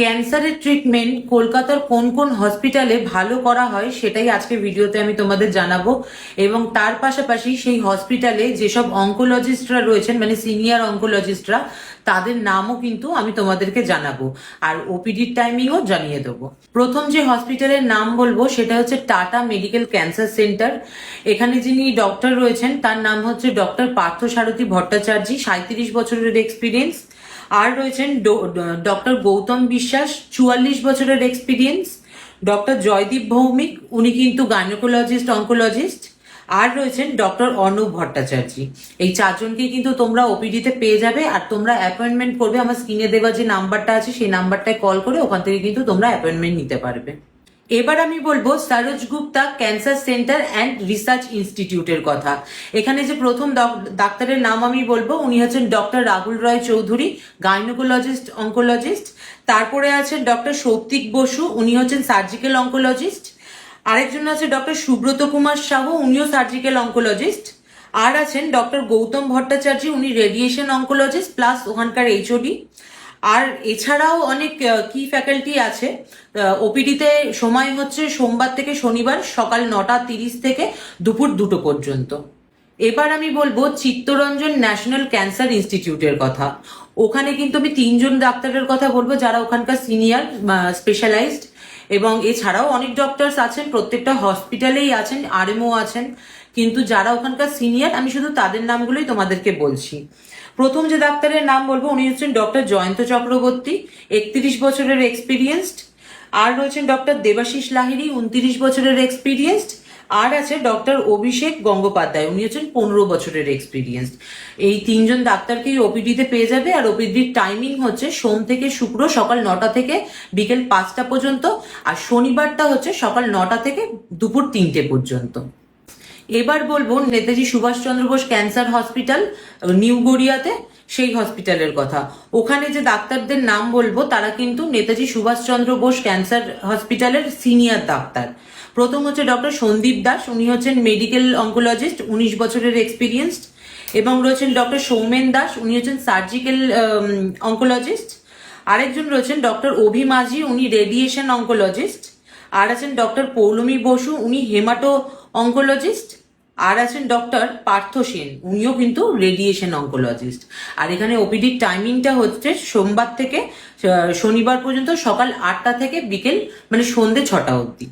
ক্যান্সারের ট্রিটমেন্ট কলকাতার কোন কোন হসপিটালে ভালো করা হয় সেটাই আজকে ভিডিওতে আমি তোমাদের জানাবো। এবং তার পাশাপাশি সেই হসপিটালে যেসব অঙ্কোলজিস্টরা রয়েছেন, মানে সিনিয়র অঙ্কোলজিস্টরা, তাদের নামও কিন্তু আমি তোমাদেরকে জানাবো, আর ওপিডির টাইমিংও জানিয়ে দেবো। প্রথম যে হসপিটালের নাম বলবো সেটা হচ্ছে টাটা মেডিকেল ক্যান্সার সেন্টার। এখানে যিনি ডক্টর রয়েছেন তার নাম হচ্ছে ডক্টর পার্থসারথী ভট্টাচার্য, 37 বছরের এক্সপিরিয়েন্স। আর রয়েছেন ডক্টর গৌতম বিশ্বাস, 44 বছরের এক্সপিরিয়েন্স। ডক্টর জয়দীপ ভৌমিক, উনি কিন্তু গাইনোকোলজিস্ট অঙ্কোলজিস্ট। আর রয়েছেন ডক্টর অর্ণব ভট্টাচার্য। এই চারজনকে কিন্তু তোমরা ওপিডিতে পেয়ে যাবে, আর তোমরা অ্যাপয়েন্টমেন্ট করবে আমার স্ক্রিনে দেওয়া যে নাম্বারটা আছে সেই নাম্বারটায় কল করে ওখান থেকে কিন্তু তোমরা অ্যাপয়েন্টমেন্ট নিতে পারবে। এবার আমি বলবো Saroj Gupta cancer centre and research ইনস্টিটিউটের কথা। এখানে যে প্রথম ডাক্তারের নাম আমি বলবো উনি হচ্ছেন ডক্টর রাহুল রয় চৌধুরী, গাইনোকোলজিস্ট অঙ্কোলজিস্ট। তারপরে আছেন ডক্টর সৌপ্তিক বসু, উনি হচ্ছেন সার্জিক্যাল অঙ্কোলজিস্ট। আরেকজন আছে ডক্টর সুব্রত কুমার সাহু, উনিও সার্জিক্যাল অঙ্কোলজিস্ট। আর আছেন ডক্টর গৌতম ভট্টাচার্য, উনি রেডিয়েশন অঙ্কোলজিস্ট প্লাস ওখানকার এইচওডি। আর এছাড়াও অনেক কি ফ্যাকাল্টি আছে। ওপিডিতে সময় হচ্ছে সোমবার থেকে শনিবার সকাল 9:30 থেকে দুপুর 2টো পর্যন্ত। এবার আমি বলবো চিত্তরঞ্জন ন্যাশনাল ক্যান্সার ইনস্টিটিউটের কথা। ওখানে কিন্তু আমি 3জন ডাক্তারের কথা বলবো যারা ওখানকার সিনিয়র স্পেশালাইজড, এবং এছাড়াও অনেক ডক্টরস আছেন, প্রত্যেকটা হসপিটালেই আছেন, আরএমও আছেন। কিন্তু যারা ওখানকার সিনিয়র আমি শুধু তাদের নামগুলোই তোমাদেরকে বলছি। প্রথম যে ডাক্তারের নাম বলবো উনি হচ্ছেন ডক্টর জয়ন্ত চক্রবর্তী, 31 বছরের এক্সপিরিয়েন্সড। আর রয়েছেন ডক্টর দেবাশিস লাহিড়ী, 29 বছরের এক্সপিরিয়েন্সড। আর আছে ডক্টর অভিষেক গঙ্গোপাধ্যায়, উনি হচ্ছেন 15 বছরের এক্সপিরিয়েন্সড। এই 3জন ডাক্তারকেই ওপিডিতে পেয়ে যাবে। আর ওপিডির টাইমিং হচ্ছে সোম থেকে শুক্র সকাল 9টা থেকে বিকেল 5টা পর্যন্ত, আর শনিবারটা হচ্ছে সকাল 9টা থেকে দুপুর 3টে পর্যন্ত। এবার বলবো Netaji Subhas Chandra Bose cancer hospital, new গড়িয়াতে, সেই হসপিটালের কথা। ওখানে যে ডাক্তারদের নাম বলবো তারা কিন্তু নেতাজি সুভাষচন্দ্র বোস ক্যান্সার হসপিটালের সিনিয়র ডাক্তার। প্রথম হচ্ছে ডক্টর সন্দীপ দাস, উনি হচ্ছেন মেডিকেল অঙ্কোলজিস্ট, 19 বছরের এক্সপিরিয়েন্সড। এবং রয়েছেন ডক্টর সৌমেন দাস, উনি হচ্ছেন সার্জিক্যাল অঙ্কোলজিস্ট। আরেকজন রয়েছেন ডক্টর অভি মাঝি, উনি রেডিয়েশন অঙ্কোলজিস্ট। আর আছেন ডক্টর পৌলমী বসু, উনি হেমাটো অঙ্কোলজিস্ট। আর আছেন ডক্টর পার্থ সেন, উনিও কিন্তু রেডিয়েশন অঙ্কোলজিস্ট। আর এখানে ওপিডির টাইমিংটা হচ্ছে সোমবার থেকে শনিবার পর্যন্ত সকাল 8টা থেকে বিকেল মানে সন্ধ্যে 6টা অবধি।